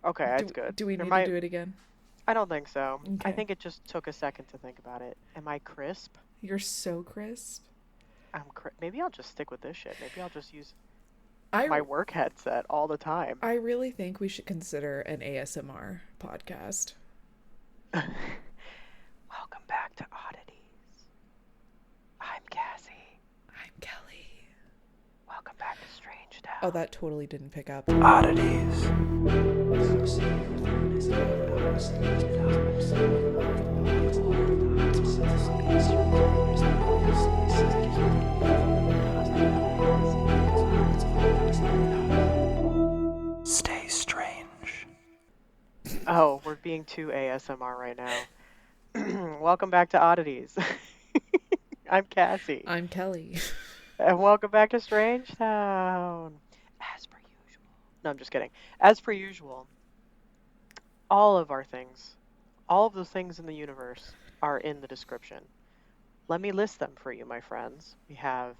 Okay, that's good. Do we There need to might. do it again? I don't think so. I Okay. think it just took a second to think about it. Am I crisp? You're so crisp. Maybe I'll just stick with this shit. Maybe I'll just use I my work headset all the time. I really think we should consider an ASMR podcast. Welcome back to Oddities. I'm Cassie. I'm Kelly. Welcome back to Strange Oh, Town. that totally didn't pick up. Oddities. Stay strange. Oh, we're being too ASMR right now. Welcome back to Oddities. I'm Cassie. I'm Kelly. And welcome back to Strange Town. As per usual. No, I'm just kidding. As per usual, all of our things, all of the things in the universe are in the description. Let me list them for you, my friends. We have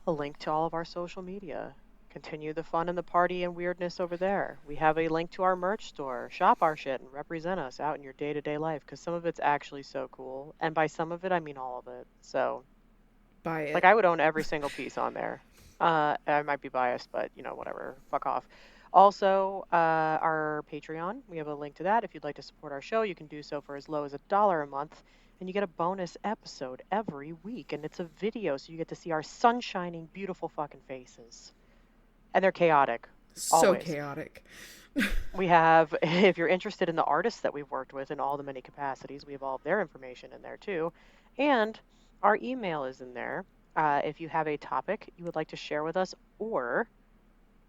a link to all of our social media. Continue the fun and the party and weirdness over there. We have a link to our merch store. Shop our shit and represent us out in your day-to-day life because some of it's actually so cool. And by some of it, I mean all of it. So, Buy like, it. I would own every single piece on there. I might be biased, but, whatever. Fuck off. Also, our Patreon, we have a link to that. If you'd like to support our show, you can do so for as low as $1 a month. And you get a bonus episode every week. And it's a video, so you get to see our sunshining, beautiful fucking faces. And they're chaotic, So always. chaotic. We have, if you're interested in the artists that we've worked with in all the many capacities, we have all of their information in there too. And our email is in there. If you have a topic you would like to share with us or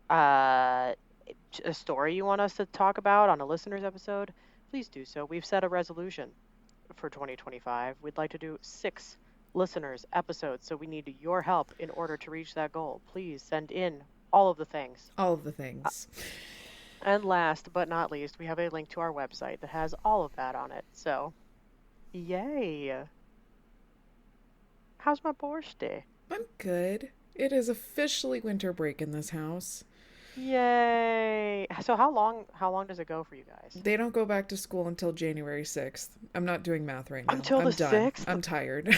uh, a story you want us to talk about on a listener's episode, please do so. We've set a resolution for 2025. We'd like to do 6 listeners episodes, so we need your help in order to reach that goal. Please send in all of the things. All of the things. And last but not least, we have a link to our website that has all of that on it. So, yay. How's my birthday? I'm good. It is officially winter break in this house. Yay. So how long does it go for you guys? They don't go back to school until January 6th. I'm not doing math right now. Until I'm the done. 6th? I'm tired.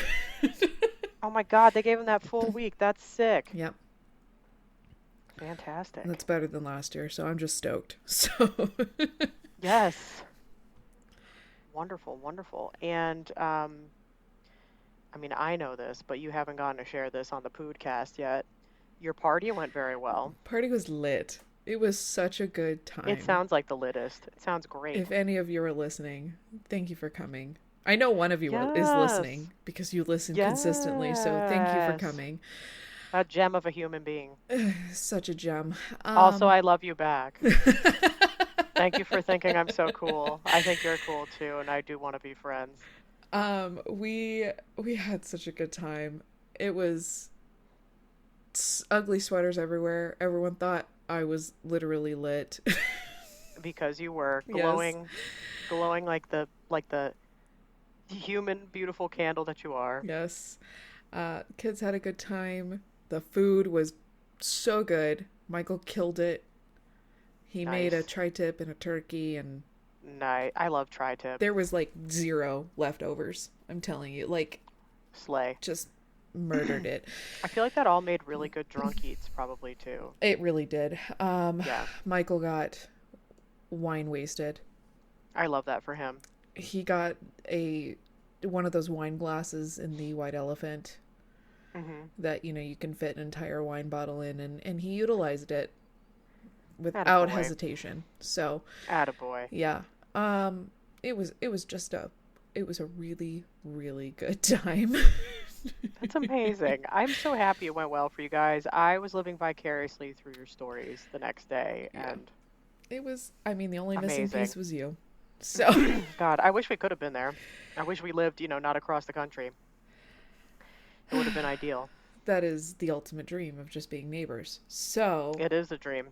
Oh my God, they gave them that full week. That's sick. Yep. Fantastic. That's better than last year, so I'm just stoked. So Yes. Wonderful, wonderful. And I mean, I know this, but you haven't gotten to share this on the podcast yet. Your party went very well. party was lit. It was such a good It time. sounds like the littest. It sounds great. If any of you are listening, thank you for coming. I know one of you is Yes. listening because you listen consistently, so thank you for Yes. coming. A gem of a human being. Such a gem. Also, I love you back. Thank you for thinking I'm so cool. I think you're cool too, and I do want to be friends. We had such a good time. It was ugly sweaters everywhere. Everyone thought I was literally lit. Because you were Yes. glowing like the human beautiful candle that you are. Yes. Kids had a good time. The food was so good. Michael killed it. He made a Nice. tri-tip and a turkey, and Nice. I love tri-tip. there was like zero leftovers. I'm telling you, like, Slay. just murdered it. I feel like that all made really good drunk eats probably too. It really did. Yeah. Michael got wine wasted. I love that for him. He got a one of those wine glasses in the White Elephant Mm-hmm. that you can fit an entire wine bottle in, and he utilized it without Attaboy. hesitation. So Attaboy. yeah, it was a really really good time. That's amazing. I'm so happy it went well for you guys. I was living vicariously through your stories the next day, Yeah. and It was, I mean, the only missing amazing. piece was you. So God, I wish we could have been there. I wish we lived, not across the country. It would have been ideal. that is the ultimate dream of just being neighbors. So It is a dream.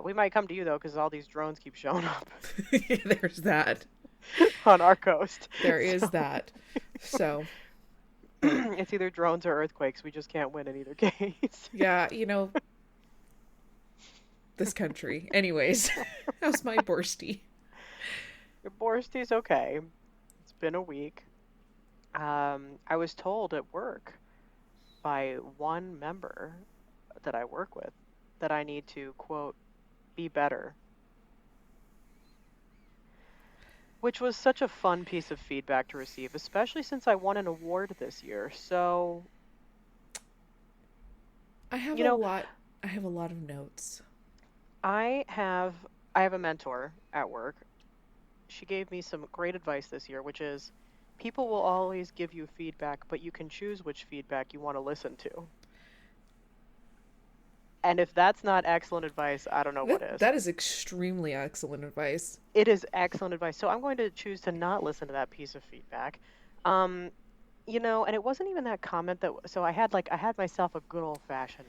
We might come to you though, because all these drones keep showing up there's that. on our coast. There is So that. So it's either drones or earthquakes. We just can't win in either case. yeah, this country. Anyways, how's my borsty? Your Borsty's okay. It's been a week. I was told at work by one member that I work with that I need to, quote, be better, which was such a fun piece of feedback to receive, especially since I won an award this year. So, I have you a know, lot. I have a lot of notes. I have I have a mentor at work. She gave me some great advice this year, which is people will always give you feedback, but you can choose which feedback you want to listen to. And if that's not excellent advice, I don't know what is. That is extremely excellent advice. It is excellent advice. So I'm going to choose to not listen to that piece of feedback. Um, and it wasn't even that comment that so I had myself a good old fashioned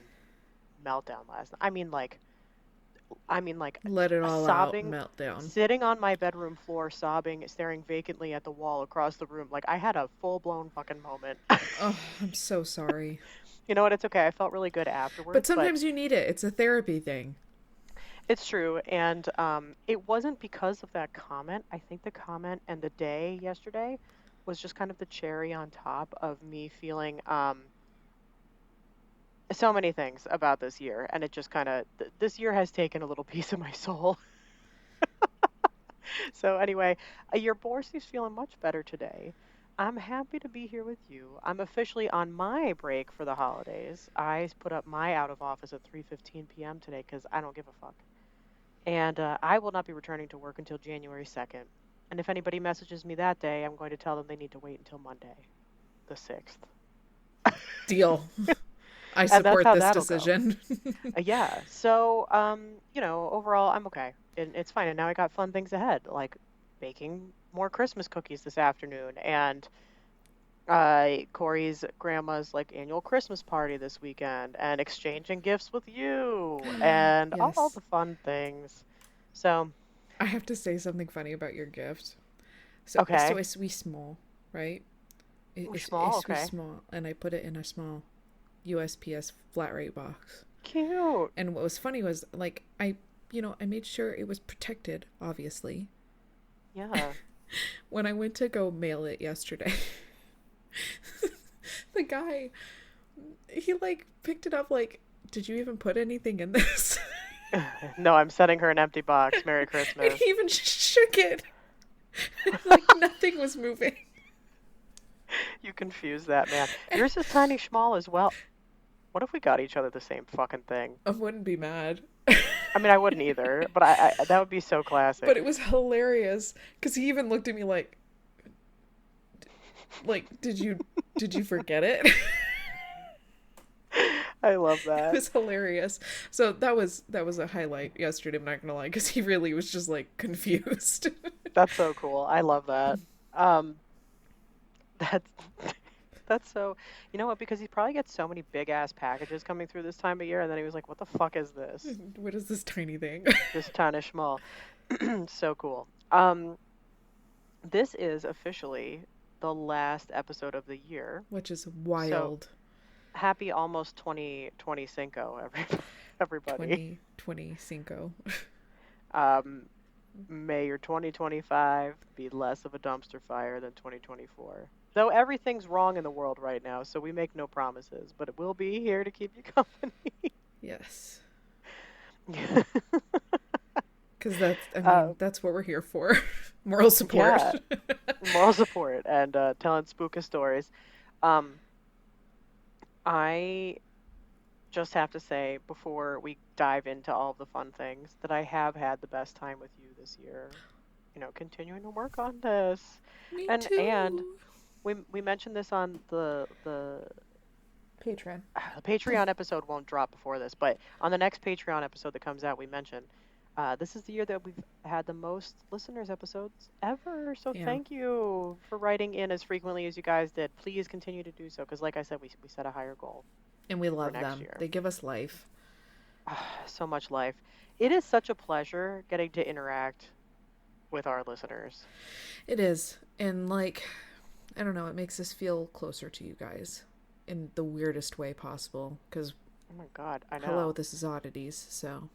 meltdown last night. I mean like Let it a all out, sobbing, meltdown. sitting on my bedroom floor sobbing, staring vacantly at the wall across the room. Like I had a full-blown fucking moment. Oh, I'm so sorry. You know what? It's okay. I felt really good But afterwards, but sometimes you need it. It's a therapy thing. it's true. And it wasn't because of that comment. I think the comment and the day yesterday was just kind of the cherry on top of me feeling so many things about this year. And it just kind of, this year has taken a little piece of my soul. So anyway, your Borsi's feeling much better today. I'm happy to be here with you. I'm officially on my break for the holidays. I put up my out of office at 3:15 p.m. today because I don't give a fuck. And I will not be returning to work until January 2nd. And if anybody messages me that day, I'm going to tell them they need to wait until Monday, the 6th. Deal. I And that's support how this that'll go. decision. Yeah. So, overall, I'm okay. And it's fine. And now I got fun things ahead, like baking more Christmas cookies this afternoon and Corey's grandma's like annual Christmas party this weekend and exchanging gifts with you and all Yes. the fun things. So, I have to say something funny about your gift. So okay. it's we small, right? Ooh, small, It's we okay. small, and I put it in a small USPS flat rate box. Cute. And what was funny was like I made sure it was protected, obviously. Yeah. When I went to go mail it yesterday, the guy he like picked it up like, did you even put anything in this? No, I'm sending her an empty box. Merry And Christmas. he even shook it. Like nothing was moving. You confused that man. Yours is tiny small as well. What if we got each other the same fucking thing? I wouldn't be mad. I mean, I wouldn't either, but I that would be so But classic. it was hilarious because he even looked at me like did you forget it? I love It that. was hilarious. So that was a highlight yesterday. I'm not gonna lie, because he really was just like confused. That's so cool. I love that. Um, that's that's so. You know what? Because he probably gets so many big ass packages coming through this time of year, and then he was like, "What the fuck is this? What is this tiny thing? This tiny small." So cool. This is officially the last episode of the year. Which is So wild. happy almost 2020 Cinco, everybody. 2020 Cinco. Um, May your 2025 be less of a dumpster fire than 2024. Though everything's wrong in the world right now, so we make no promises, but it will be here to keep you company. Yes. Because that's what we're here for. Moral support. Yeah, moral support and telling spooky stories. Um, I just have to say before we dive into all of the fun things that I have had the best time with you this year. Continuing to work on this, Me and too. we mentioned this on Patron. the Patreon episode won't drop before this, but on the next Patreon episode that comes out, we mentioned this is the year that we've had the most listeners episodes ever. So Yeah. thank you for writing in as frequently as you guys did. Please continue to do so because, like I said, we set a higher goal And we for love next them. year. They give us life. So much life. It is such a pleasure getting to interact with our listeners. It is. And like, I don't know, it makes us feel closer to you guys in the weirdest way possible. Because, Oh my God, I hello, know. this is Oddities, so.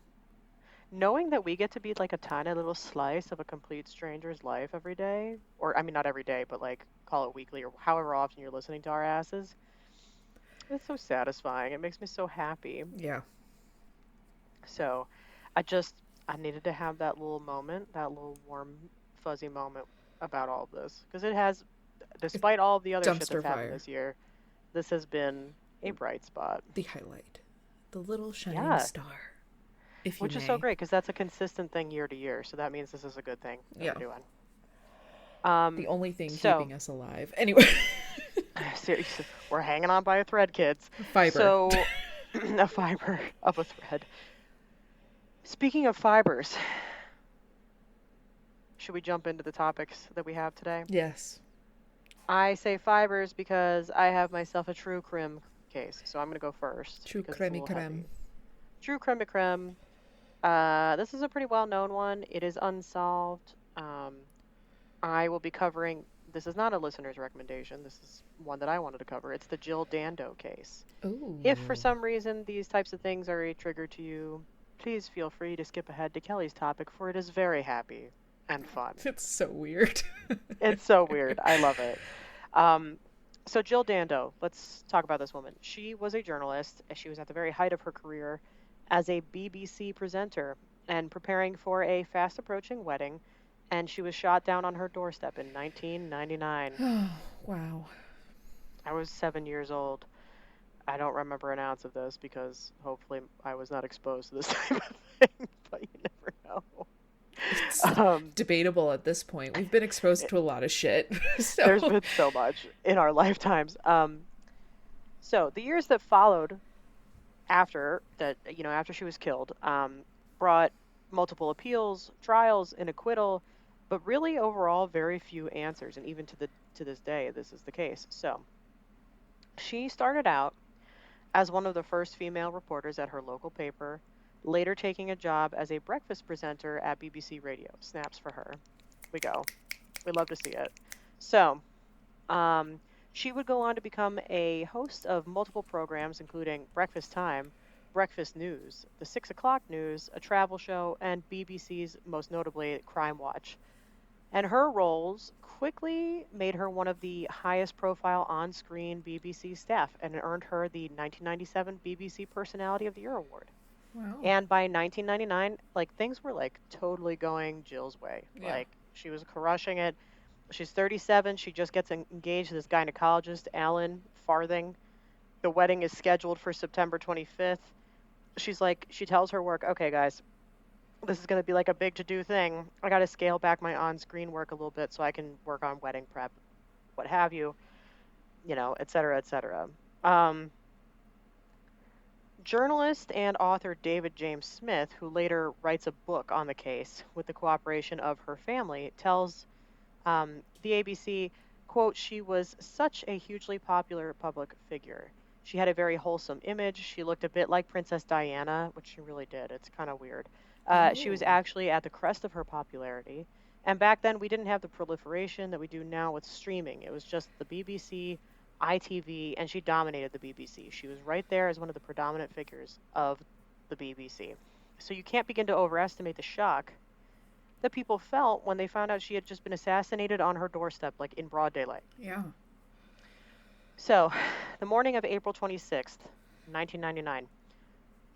knowing that we get to be like a tiny little slice of a complete stranger's life every day, or I mean, not every day, but like call it weekly or however often you're listening to our asses, it's so satisfying. It makes me so happy. Yeah. So I just, I needed to have that little moment, that little warm, fuzzy moment about all of this. Because it has, It's despite all of the other shit that's dumpster happened fire. this year, this has been a bright spot. The highlight. The little shining Yeah, star, if you which is so may. great because that's a consistent thing year to year. So that means this is a good thing that we're Yeah. doing. The Um, only thing so keeping us alive. Anyway. seriously, we're hanging on by a thread, kids. Fiber. So a fiber of a thread. Speaking of fibers, should we jump into the topics that we have today? Yes. I say fibers because I have myself a true crime case, so I'm going to go first True because it's a creme little creme. heavy. True crime de crime. This is a pretty well-known one. It is unsolved. I will be covering. This is not a listener's recommendation. This is one that I wanted to cover. It's the Jill Dando case. If for Ooh. some reason these types of things are a trigger to you, please feel free to skip ahead to Kelly's topic, for it is very happy and fun. It's so weird. It's so weird. I love it. Um, so Jill Dando, let's talk about this woman. She was a journalist. She was at the very height of her career as a BBC presenter and preparing for a fast approaching wedding, and she was shot down on her doorstep in 1999. Oh, wow. I was 7 years old. I don't remember an ounce of this because hopefully I was not exposed to this type of thing, but you never know. It's Um, debatable at this point. We've been exposed it, to a lot of shit. there's So, been so much in our lifetimes. So the years that followed after that, after she was killed, brought multiple appeals, trials, and acquittal, but really overall very few answers. And even to this day, this is the case. So she started out as one of the first female reporters at her local paper, later taking a job as a breakfast presenter at BBC Radio. Snaps for her. We go. We love to see it. So, um, she would go on to become a host of multiple programs, including Breakfast Time, Breakfast News, The 6 O'Clock News, a travel show, and BBC's most notably Crime Watch. And her roles quickly made her one of the highest profile on screen BBC staff and earned her the 1997 BBC Personality of the Year award. wow. And by 1999, like things were like totally going Jill's way. Yeah. Like she was crushing it. She's 37. She just gets engaged to this gynecologist, Alan Farthing. The wedding is scheduled for September 25th. She's like, she tells her work, okay, guys, this is going to be like a big to do thing. I got to scale back my on screen work a little bit so I can work on wedding prep, what have you, et cetera, et cetera. Um, Journalist and author David James Smith, who later writes a book on the case with the cooperation of her family, tells the ABC, quote, she was such a hugely popular public figure. She had a very wholesome image. She looked a bit like Princess Diana, which she really did. It's kind of weird. She was Oh. actually at the crest of her popularity. And back then, we didn't have the proliferation that we do now with streaming. It was just the BBC, ITV, and she dominated the BBC. She was right there as one of the predominant figures of the BBC. So you can't begin to overestimate the shock that people felt when they found out she had just been assassinated on her doorstep, like in broad daylight. Yeah. So, the morning of April 26th, 1999,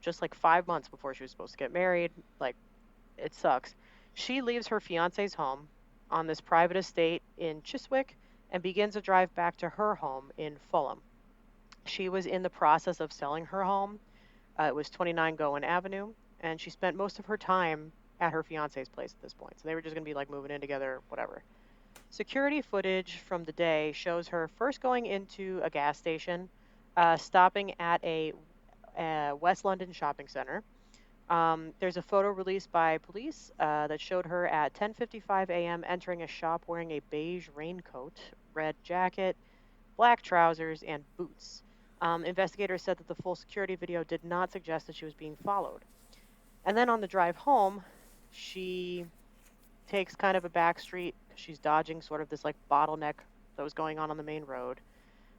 just like 5 months before she was supposed to get married, like, it sucks. She leaves her fiance's home on this private estate in Chiswick and begins a drive back to her home in Fulham. She was in the process of selling her home. It was 29 Gowan Avenue, and she spent most of her time at her fiance's place at this point. So they were just going to be like moving in together, whatever. Security footage from the day shows her first going into a gas station, stopping at a West London shopping center. There's a photo released by police that showed her at 10:55 a.m. entering a shop wearing a beige raincoat, red jacket, black trousers, and boots. Investigators said that the full security video did not suggest that she was being followed. And then on the drive home, she takes kind of a back street. She's dodging sort of this like bottleneck that was going on the main road.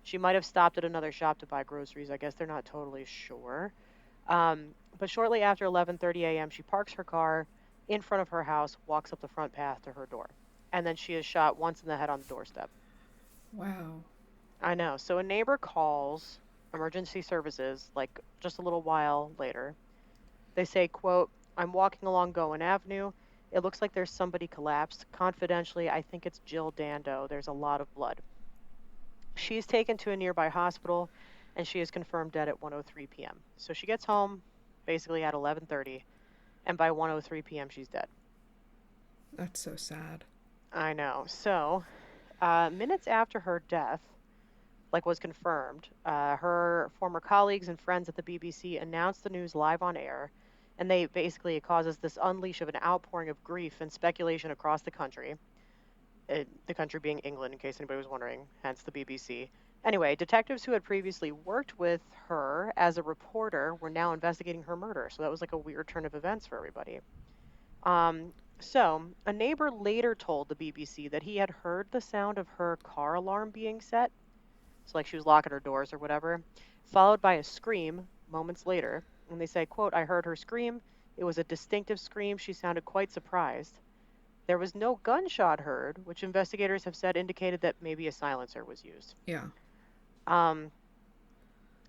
She might have stopped at another shop to buy groceries. I guess they're not totally sure. But shortly after 11:30 a.m., she parks her car in front of her house, walks up the front path to her door, and then she is shot once in the head on the doorstep. Wow. I know. So a neighbor calls emergency services like just a little while later. They say, quote, "I'm walking along Gowen Avenue. It looks like there's somebody collapsed. Confidentially, I think it's Jill Dando. There's a lot of blood." She's taken to a nearby hospital and she is confirmed dead at 1:03 p.m. So she gets home basically at 11:30 and by 1:03 p.m. she's dead. That's so sad. I know. So, minutes after her death, like was confirmed, her former colleagues and friends at the BBC announced the news live on air, and they basically it causes this unleash of an outpouring of grief and speculation across the country. The country being England, in case anybody was wondering, hence the BBC. Anyway, detectives who had previously worked with her as a reporter were now investigating her murder. So that was like a weird turn of events for everybody. So, a neighbor later told the BBC that he had heard the sound of her car alarm being set, so like she was locking her doors or whatever, followed by a scream moments later. And they say, quote, "I heard her scream. It was a distinctive scream. She sounded quite surprised. There was no gunshot heard, which investigators have said indicated that maybe a silencer was used." Yeah. Um,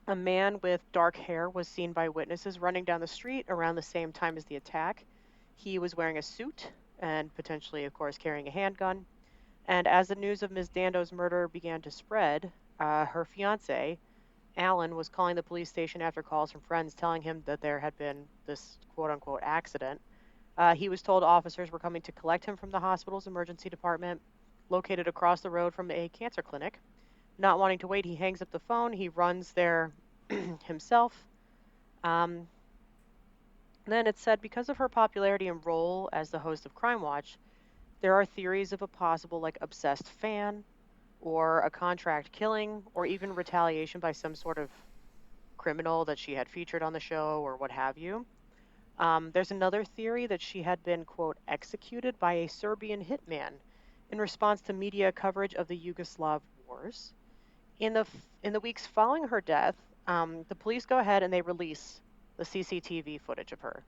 a man with dark hair was seen by witnesses running down the street around the same time as the attack. He was wearing a suit and potentially, of course, carrying a handgun. And as the news of Ms. Dando's murder began to spread, her fiance, Alan, was calling the police station after calls from friends telling him that there had been this quote unquote accident. He was told officers were coming to collect him from the hospital's emergency department, located across the road from a cancer clinic. Not wanting to wait, he hangs up the phone. He runs there himself. Um, then it said because of her popularity and role as the host of Crime Watch, there are theories of a possible, like, obsessed fan or a contract killing or even retaliation by some sort of criminal that she had featured on the show or what have you. There's another theory that she had been, quote, executed by a Serbian hitman in response to media coverage of the Yugoslav wars. In the weeks following her death, the police go ahead and they release the CCTV footage of her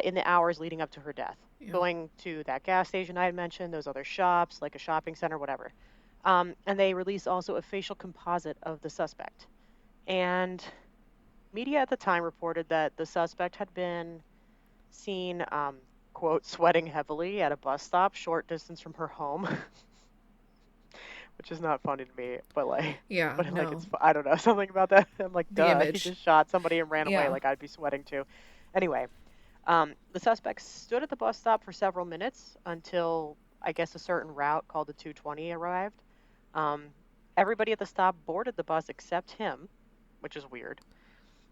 in the hours leading up to her death, Yeah. going to that gas station I had mentioned, those other shops, like a shopping center, whatever. And they release also a facial composite of the suspect. And media at the time reported that the suspect had been seen, quote, sweating heavily at a bus stop short distance from her home, which is not funny to me, but like, Yeah. but like No. it's I don't know something about that. I'm like, The duh, he image. just shot somebody and ran away. Yeah. Like I'd be sweating too. Anyway, the suspect stood at the bus stop for several minutes until I guess a certain route called the 220 arrived. Um, Everybody at the stop boarded the bus except him, which is weird.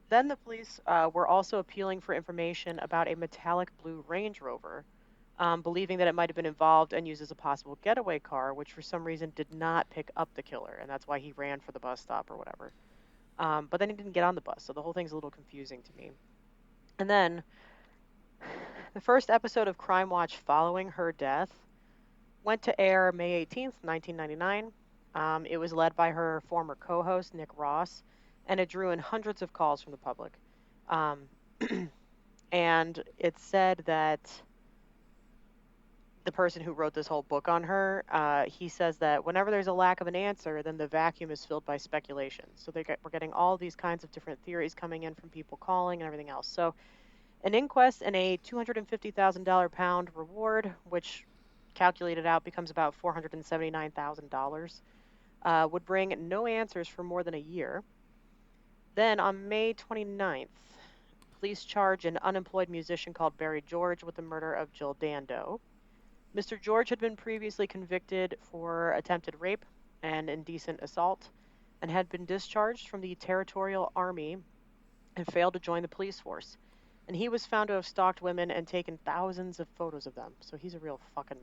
Then the police were also appealing for information about a metallic blue Range Rover, believing that it might have been involved and used as a possible getaway car, which for some reason did not pick up the killer, and that's why he ran for the bus stop or whatever. But then he didn't get on the bus, so the whole thing's a little confusing to me. And then the first episode of Crime Watch following her death went to air May 18th, 1999. It was led by her former co host, Nick Ross, and it drew in hundreds of calls from the public. Um, and it said that the person who wrote this whole book on her, he says that whenever there's a lack of an answer, then the vacuum is filled by speculation. So we're getting all these kinds of different theories coming in from people calling and everything else. So an inquest and a $250,000 pound reward, which calculated out becomes about $479,000, would bring no answers for more than a year. Then on May 29th, police charge an unemployed musician called Barry George with the murder of Jill Dando. Mr. George had been previously convicted for attempted rape and indecent assault and had been discharged from the Territorial Army and failed to join the police force. And he was found to have stalked women and taken thousands of photos of them. So he's a real fucking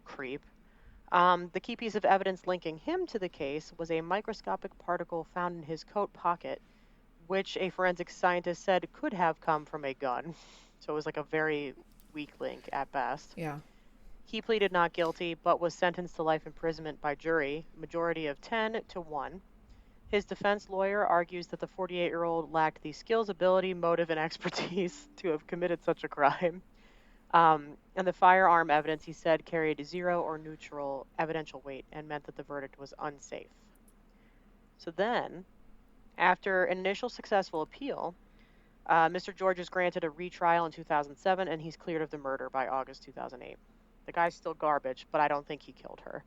creep. The key piece of evidence linking him to the case was a microscopic particle found in his coat pocket, which a forensic scientist said could have come from a gun. So it was like a very weak link at best. Yeah. He pleaded not guilty, but was sentenced to life imprisonment by jury, majority of 10 to 1. His defense lawyer argues that the 48-year-old lacked the skills, ability, motive, and expertise to have committed such a crime. And the firearm evidence, he said, carried zero or neutral evidential weight and meant that the verdict was unsafe. So then, after an initial successful appeal, Mr. George is granted a retrial in 2007, and he's cleared of the murder by August 2008. The guy's still garbage, but I don't think he killed her.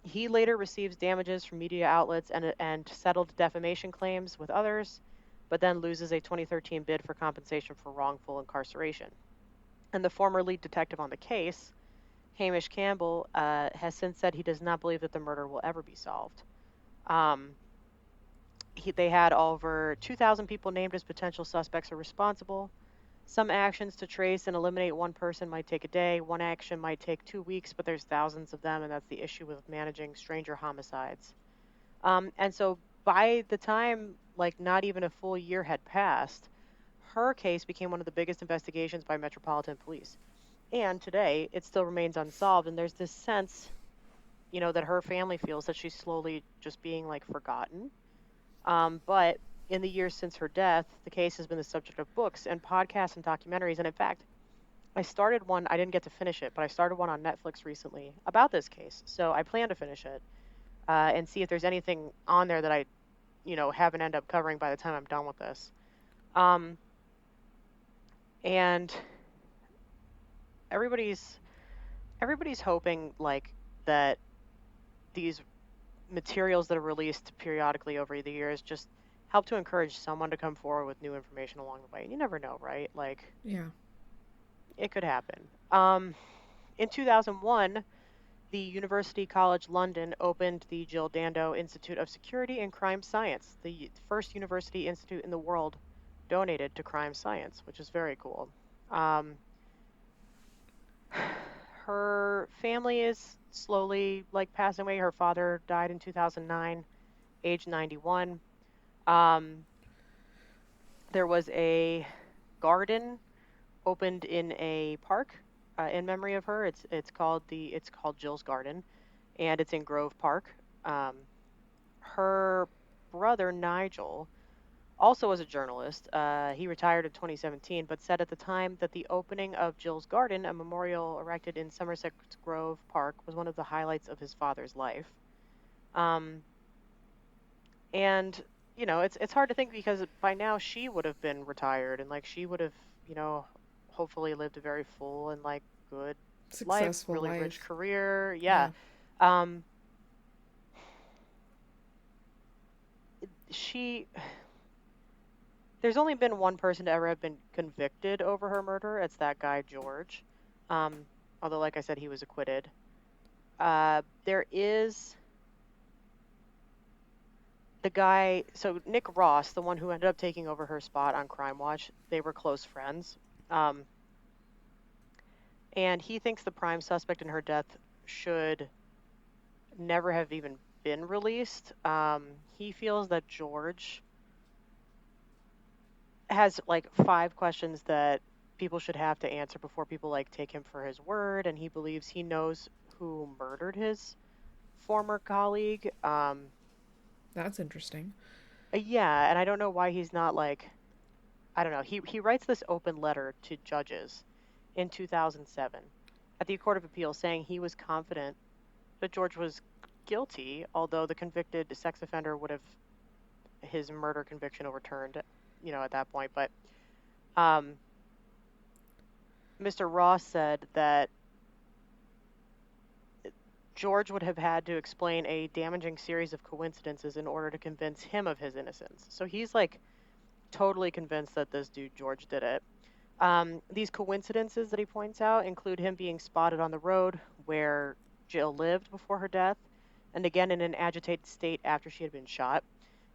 He later receives damages from media outlets and settled defamation claims with others, but then loses a 2013 bid for compensation for wrongful incarceration. And the former lead detective on the case, Hamish Campbell, has since said he does not believe that the murder will ever be solved. Um, they had over 2,000 people named as potential suspects or responsible. Some actions to trace and eliminate one person might take a day. One action might take 2 weeks, but there's thousands of them, and that's the issue with managing stranger homicides. And so by the time, like, not even a full year had passed, her case became one of the biggest investigations by Metropolitan Police. And today, it still remains unsolved, and there's this sense, that her family feels that she's slowly just being, like, forgotten. But in the years since her death, the case has been the subject of books and podcasts and documentaries. And in fact, I started one, I didn't get to finish it, but I started one on Netflix recently about this case. So I plan to finish it and see if there's anything on there that I, haven't ended up covering by the time I'm done with this. Um, and everybody's everybody's hoping like that these materials that are released periodically over the years just help to encourage someone to come forward with new information along the way. You never know, right? Like, Yeah. it could happen. In 2001, the University College London opened the Jill Dando Institute of Security and Crime Science, the first university institute in the world donated to crime science, which is very cool. Um, her family is slowly like passing away. Her father died in 2009, age 91. Um, there was a garden opened in a park in memory of her. It's called Jill's Garden, and it's in Grove Park. Um, her brother Nigel also was a journalist. He retired in 2017, but said at the time that the opening of Jill's Garden, a memorial erected in Somerset Grove Park, was one of the highlights of his father's life. Um, and it's hard to think because by now she would have been retired and like she would have, you know, hopefully lived a very full and like good life, Successful really rich life. career. Yeah. Yeah. Um, she there's only been one person to ever have been convicted over her murder. It's that guy George. Um, although like I said, he was acquitted. There is the guy, so Nick Ross, the one who ended up taking over her spot on Crime Watch, they were close friends. Um, and he thinks the prime suspect in her death should never have even been released. He feels that George has like 5 questions that people should have to answer before people like take him for his word, and he believes he knows who murdered his former colleague. That's interesting. Yeah, and I don't know why he's not like, I don't know. He writes this open letter to judges in 2007 at the Court of Appeal saying he was confident that George was guilty, although the convicted sex offender would have his murder conviction overturned, at that point. But um, Mr. Ross said that George would have had to explain a damaging series of coincidences in order to convince him of his innocence. So he's like totally convinced that this dude George did it. These coincidences that he points out include him being spotted on the road where Jill lived before her death, and again in an agitated state after she had been shot.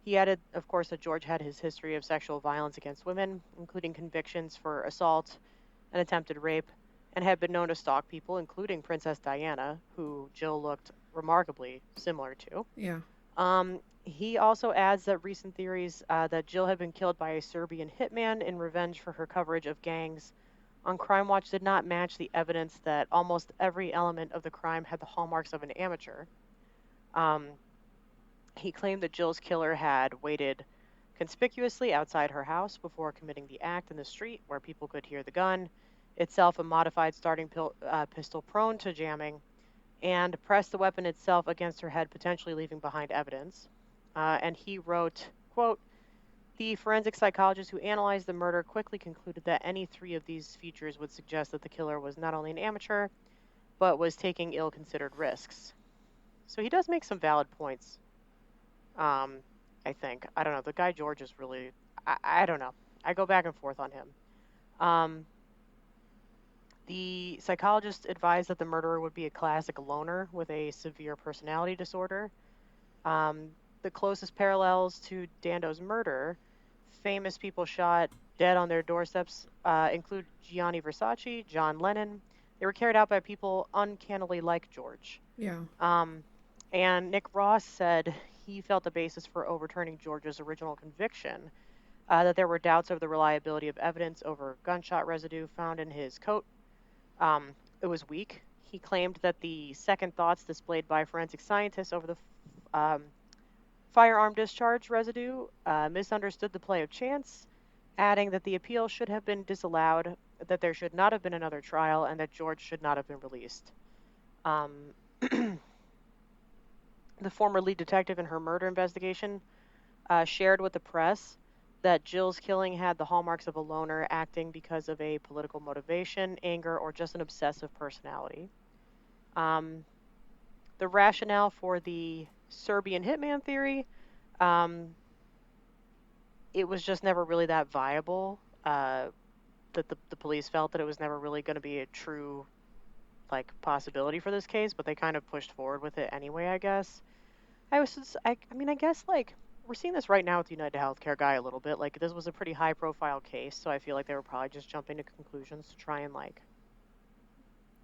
He added, of course, that George had his history of sexual violence against women, including convictions for assault and attempted rape, and had been known to stalk people, including Princess Diana, who Jill looked remarkably similar to. Yeah. He also adds that recent theories that Jill had been killed by a Serbian hitman in revenge for her coverage of gangs on Crime Watch did not match the evidence that almost every element of the crime had the hallmarks of an amateur. Um, He claimed that Jill's killer had waited conspicuously outside her house before committing the act in the street where people could hear the gun, itself a modified pistol prone to jamming, and pressed the weapon itself against her head, potentially leaving behind evidence. And he wrote, quote, the forensic psychologist who analyzed the murder quickly concluded that any three of these features would suggest that the killer was not only an amateur, but was taking ill-considered risks. So he does make some valid points, I think. I don't know. The guy George is really, I don't know. I go back and forth on him. Um, the psychologist advised that the murderer would be a classic loner with a severe personality disorder. The closest parallels to Dando's murder, famous people shot dead on their doorsteps, include Gianni Versace, John Lennon. They were carried out by people uncannily like George. Yeah. And Nick Ross said he felt the basis for overturning George's original conviction, that there were doubts over the reliability of evidence over gunshot residue found in his coat. It was weak. He claimed that the second thoughts displayed by forensic scientists over the firearm discharge residue misunderstood the play of chance, adding that the appeal should have been disallowed, that there should not have been another trial, and that George should not have been released. The former lead detective in her murder investigation shared with the press that Jill's killing had the hallmarks of a loner acting because of a political motivation, anger, or just an obsessive personality. The rationale for the Serbian hitman theory, it was just never really that viable. That the police felt that it was never really going to be a true possibility for this case, but they kind of pushed forward with it anyway, I guess. I mean, I guess we're seeing this right now with the United Healthcare guy a little bit. Like, this was a pretty high profile case, so I feel like they were probably just jumping to conclusions to try and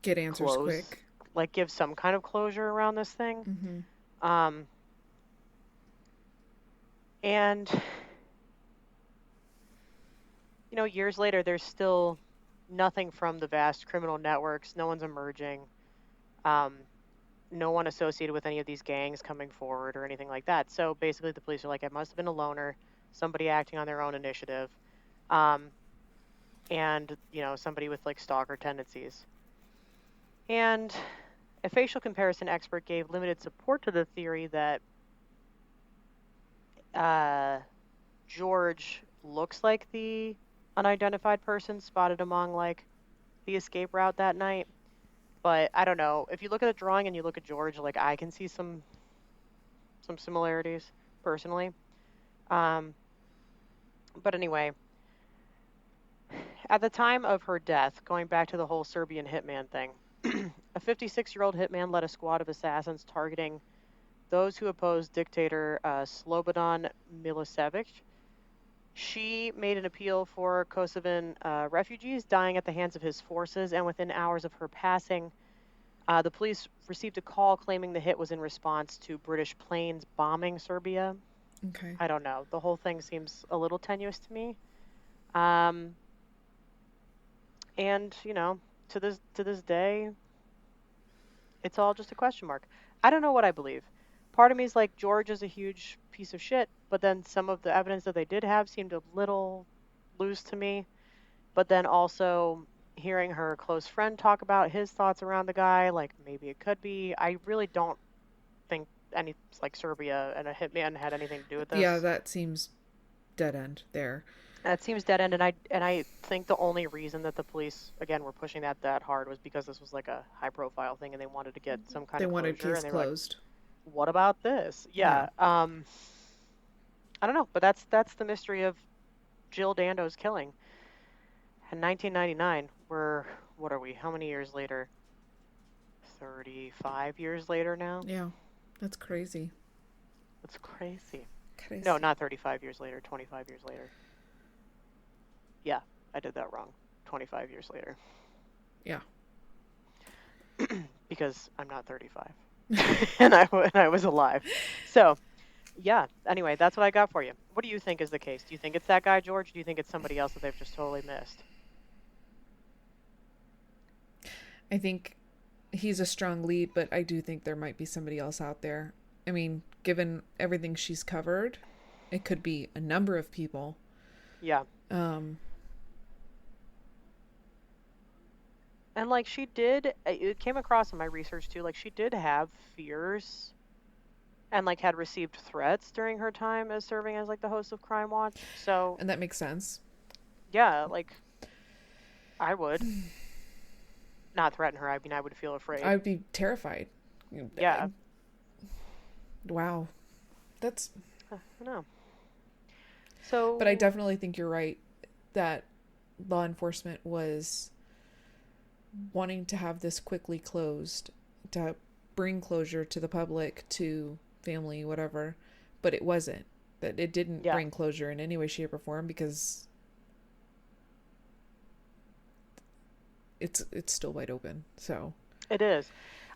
Get answers close, quick. give some kind of closure around this thing. Mm-hmm. And years later, there's still nothing from the vast criminal networks. No one's emerging. No one associated with any of these gangs coming forward or anything like that. So basically the police are like, it must have been a loner, somebody acting on their own initiative, and, somebody with stalker tendencies. And a facial comparison expert gave limited support to the theory that George looks like the unidentified person spotted among the escape route that night. But I don't know. If you look at the drawing and you look at George, I can see some similarities personally. But anyway, at the time of her death, going back to the whole Serbian hitman thing, a 56-year-old hitman led a squad of assassins targeting those who opposed dictator Slobodan Milosevic. She made an appeal for Kosovan refugees dying at the hands of his forces, and within hours of her passing, the police received a call claiming the hit was in response to British planes bombing Serbia. Okay. I don't know. The whole thing seems a little tenuous to me. And, to this day, it's all just a question mark. I don't know what I believe. Part of me is like, George is a huge piece of shit, but then some of the evidence that they did have seemed a little loose to me. But then also hearing her close friend talk about his thoughts around the guy, maybe it could be. I really don't think any Serbia and a hitman had anything to do with this. Yeah, that seems dead end there. That seems dead end, and I think the only reason that the police again were pushing that hard was because this was a high profile thing and they wanted to get some kind They of closure. wanted case and closed. What about this? Yeah. I don't know, but that's the mystery of Jill Dando's killing. In 1999, what are we? How many years later? 35 years later now? Yeah, that's crazy. That's crazy. Crazy. No, not 35 years later, 25 years later. Yeah, I did that wrong. 25 years later. Yeah. Because I'm not 35. and I was alive. So, yeah, anyway, that's what I got for you. What do you think is the case? Do you think it's that guy, George? Do you think it's somebody else that they've just totally missed? I think he's a strong lead, but I do think there might be somebody else out there. I mean, given everything she's covered, it could be a number of people. Yeah. Um, And like she did, it came across in my research too, like she did have fears and like had received threats during her time as serving as like the host of Crime Watch. So, and that makes sense. yeah, like I would not threaten her. I mean, I would feel I afraid. would be terrified. Yeah. Wow. That's. I know. But I So, definitely think you're right that law enforcement was wanting to have this quickly closed, to bring closure to the public, to family, whatever. But it wasn't. That it didn't yeah, bring closure in any way, shape, or form because it's still wide open. So it is.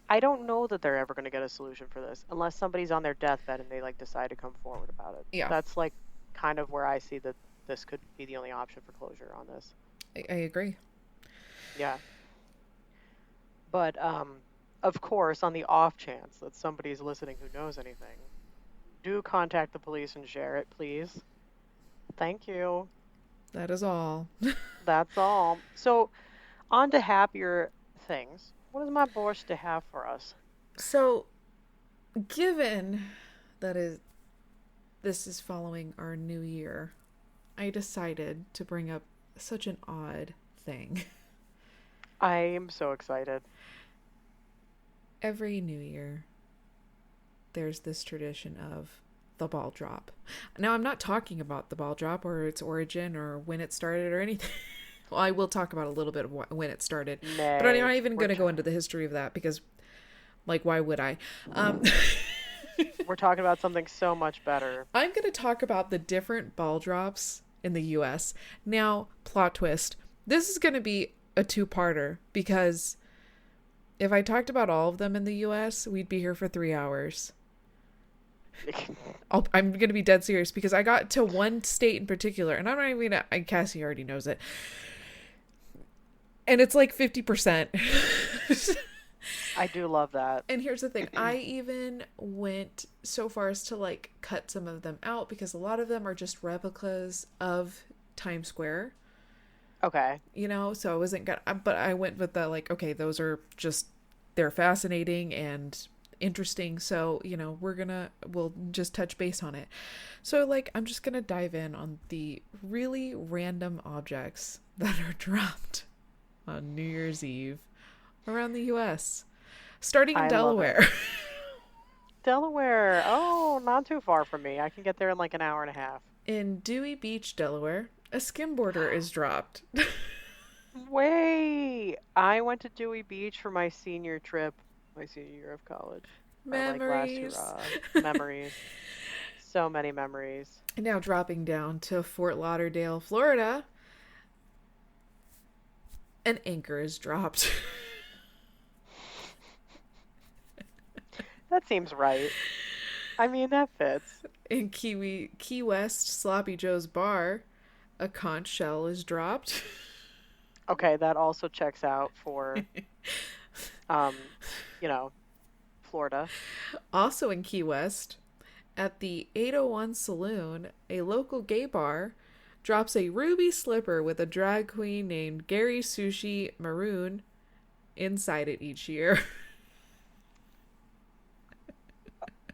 I don't know that they're ever going to get a solution for this unless somebody's on their deathbed and they like decide to come forward about it. yeah, That's like kind of where I see that this could be the only option for closure on this. I agree. Yeah. But of course, on the off chance that somebody's listening who knows anything, do contact the police and share it, please. Thank you. That is all. That's all. So, on to happier things. What does my borscht to have for us? So, given that is this is following our new year, I decided to bring up such an odd thing. I am so excited. Every new year, there's this tradition of the ball drop. Now, I'm not talking about the ball drop or its origin or when it started or anything. Well, I will talk about a little bit of when it started, but I'm Nay. not even going to go into the history of that because, like, why would I? Um, We're talking about something so much better. I'm going to talk about the different ball drops in the US. Now, plot twist. This is going to be a two-parter because if I talked about all of them in the US, we'd be here for 3 hours. I'm going to be dead serious because I got to one state in particular, and I'm not even going to, Cassie already knows it. And it's like 50%. I do love that. And here's the thing. I even went so far as to like cut some of them out because a lot of them are just replicas of Times Square. Okay. You know, so I wasn't gonna, but I went with the like, okay, those are just, they're fascinating and interesting. So, you know, we'll just touch base on it. So, like, I'm just gonna dive in on the really random objects that are dropped on New Year's Eve around the US, starting in I love it. Delaware. Delaware. Oh, not too far from me. I can get there in like an hour and a half. In Dewey Beach, Delaware, a skimboarder is dropped. Wait, I went to Dewey Beach for my senior trip, my senior year of college, or like last Memories. hurrah. Memories. So many memories. Now dropping down to Fort Lauderdale, Florida, an anchor is dropped. That seems right. I mean, that fits. In Key West, Sloppy Joe's bar, a conch shell is dropped. Okay, that also checks out for, um, you know, Florida. Also in Key West, at the 801 Saloon, a local gay bar drops a ruby slipper with a drag queen named Gary Sushi Maroon inside it each year.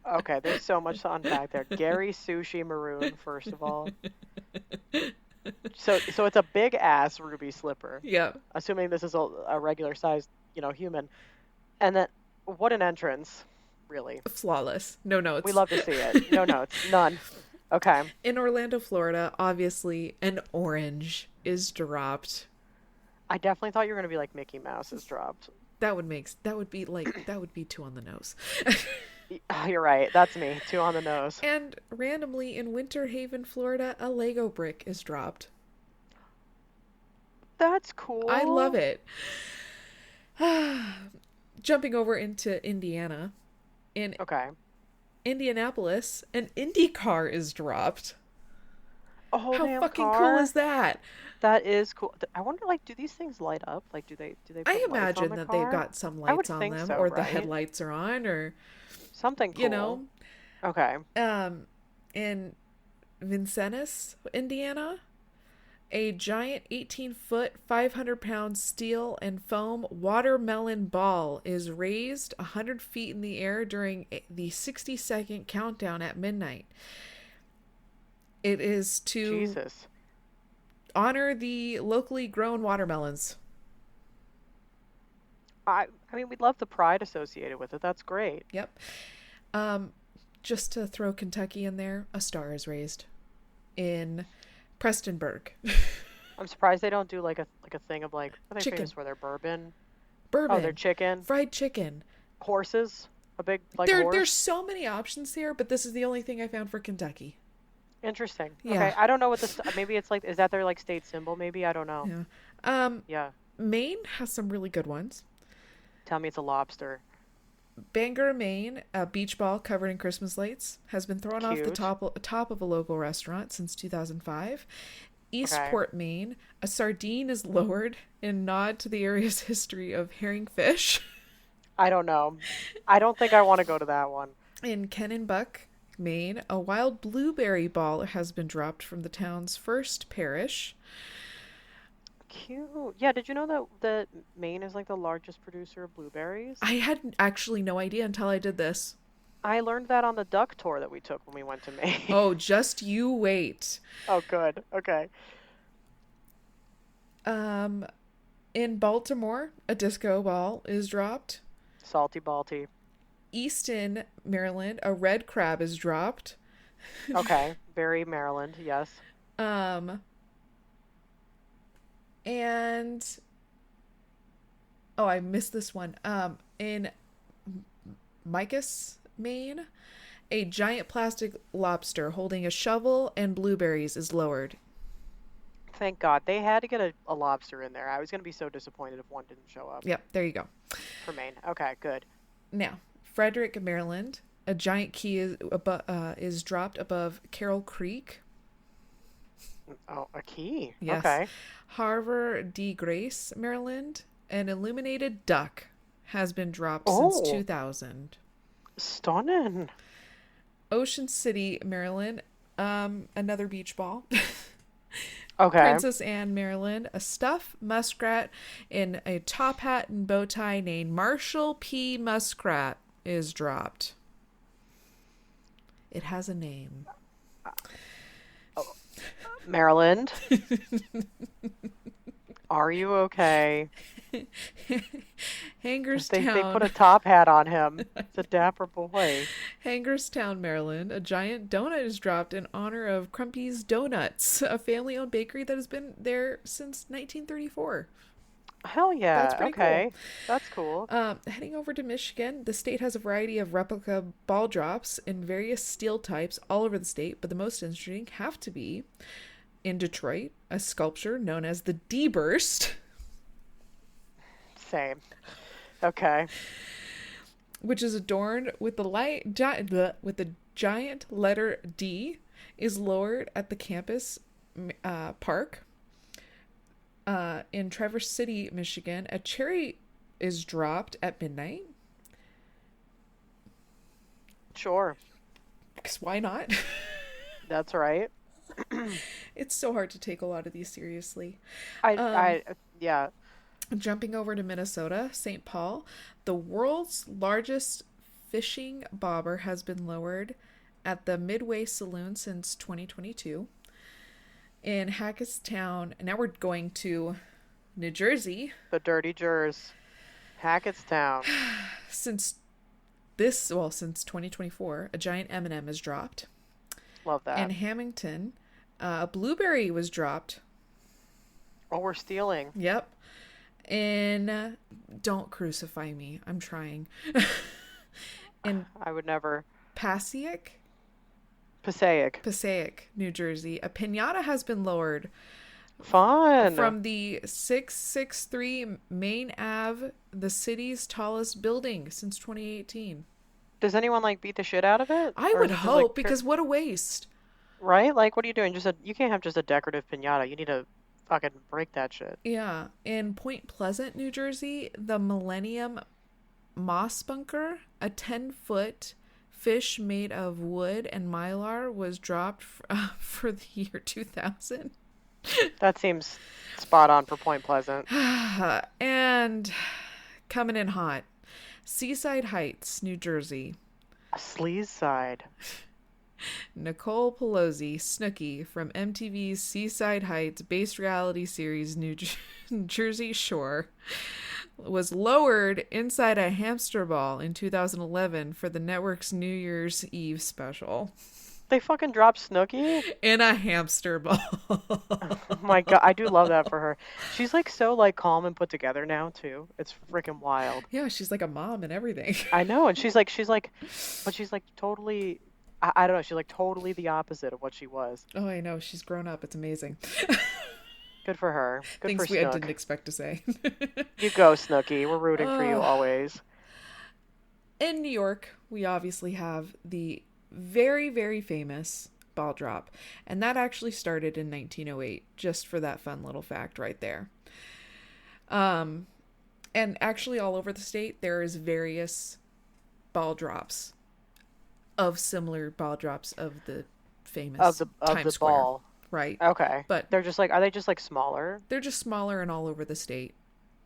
Okay, there's so much to unpack there. Gary Sushi Maroon, first of all. So it's a big ass ruby slipper. Yep. Assuming this is a regular sized, human. And then what an entrance, really. Flawless. No We notes. love to see it. No notes, none. Okay. In Orlando, Florida, obviously an orange is dropped. I definitely thought you were gonna be like Mickey Mouse is dropped. That would be two on the nose. You're right. That's me. Two on the nose. And randomly in Winter Haven, Florida, a Lego brick is dropped. That's cool. I love it. Jumping over into Indiana. In Okay. Indianapolis, an Indy car is dropped. A whole How damn fucking car. cool is that? That is cool. I wonder, like, do these things light up? Like, do they I put lights on imagine the that they've car? got some I would lights on think them, so, or the right? headlights are on, or Something you cool. know. Okay. Um, in Vincennes, Indiana, a giant 18-foot, 500-pound steel and foam watermelon ball is raised 100 feet in the air during the 60-second countdown at midnight. It is to Jesus. honor the locally grown watermelons. I mean, we'd love the pride associated with it. That's great. Yep. Um, just to throw Kentucky in there, a star is raised in Prestonburg. I'm surprised they don't do like a thing of like what are they Chicken, famous for? Their bourbon. Oh, their bourbon, chicken, fried chicken. horses, a big like There's horse. so many options here, but this is the only thing I found for Kentucky. Interesting. Yeah, Okay, I don't know what this. Maybe it's like is that their like state symbol? Maybe I don't know. yeah. Um, Yeah, Maine has some really good ones. tell me it's a lobster. Bangor, Maine, a beach ball covered in Christmas lights has been thrown off the Cute. top of a local restaurant since 2005. Okay. Eastport, Maine, a sardine is lowered in nod to the area's history of herring fish. I don't know. I don't think I want to go to that one. In Kennebunk, Maine, a wild blueberry ball has been dropped from the town's first parish. Cute. Yeah, did you know that Maine is like the largest producer of blueberries? I had actually no idea until I did this. I learned that on the duck tour that we took when we went to Maine. Oh, just you wait. Oh, good. Okay. Um, in Baltimore, a disco ball is dropped. Salty Balty. Easton, Maryland, a red crab is dropped. Okay. Very Maryland. Yes. Um, and oh, I missed this one. In Micus, Maine, a giant plastic lobster holding a shovel and blueberries is lowered. Thank God. They had to get a lobster in there. I was going to be so disappointed if one didn't show up Yep, there you go. for Maine. Okay, good. Now, Frederick, Maryland, a giant key is dropped above Carroll Creek. Oh, a key. Yes. Okay. Harvard de Grace, Maryland, an illuminated duck has been dropped since Oh, 2000. stunning. Ocean City, Maryland, another beach ball. Okay. Princess Anne, Maryland, a stuffed muskrat in a top hat and bow tie named Marshall P. Muskrat is dropped. It has a name. Oh, Maryland, are you okay? They put Hagerstown, a top hat on him. It's a dapper boy. Hagerstown, Maryland, a giant donut is dropped in honor of Crumpy's Donuts, a family-owned bakery that has been there since 1934. Hell That's yeah. pretty cool. Okay. That's cool. Heading over to Michigan, the state has a variety of replica ball drops in various steel types all over the state, but the most interesting have to be in Detroit, a sculpture known as the D-Burst, Same. Okay. which is adorned with with the giant letter D, is lowered at the campus park. In Traverse City, Michigan, a cherry is dropped at midnight. Sure. Because why not? That's right. It's so hard to take a lot of these seriously. I Um, I yeah. Jumping over to Minnesota, St. Paul, the world's largest fishing bobber has been lowered at the Midway Saloon since 2022. In Hackettstown, now we're going to New Jersey. The Dirty Jers. Hackettstown. Since since 2024, a giant M&M is dropped. Love In that. Hamilton, a blueberry was dropped. Oh, we're stealing. Yep. In Don't crucify me. I'm trying. In I would never. Passaic. Passaic, New Jersey, a piñata has been lowered Fun. from the 663 Main Ave, the city's tallest building since 2018. Does anyone like beat the shit out of it? I Or would is it just like hope, because what a waste. right? Like what are you doing? You can't have just a decorative piñata. You need to fucking break that shit. Yeah. In Point Pleasant, New Jersey, the Millennium Moss Bunker, a 10-foot fish made of wood and mylar was dropped for the year 2000. That seems spot on for Point Pleasant. And coming in hot, Seaside Heights, New Jersey. A sleaze side. Nicole Pelosi, Snooki from MTV's Seaside Heights based reality series New Jersey Shore, was lowered inside a hamster ball in 2011 for the network's New Year's Eve special. They fucking dropped Snooki? In a hamster ball. Oh my God, I do love that for her. She's like so like calm and put together now too. It's freaking wild. Yeah, she's like a mom and everything. I know, and but she's like totally, I don't know, she's like totally the opposite of what she was. Oh, I know. She's grown up. It's amazing. Good for her. Good Things for I Snook. didn't expect to say. You go, Snooki. We're rooting for you Uh, always. In New York, we obviously have the very, very famous ball drop. And that actually started in 1908, just for that fun little fact right there. And actually all over the state, there is various ball drops of similar ball drops of the famous Of Times the Square. ball. Right. Okay. But They're just like, are they just like smaller? they're just smaller and all over the state.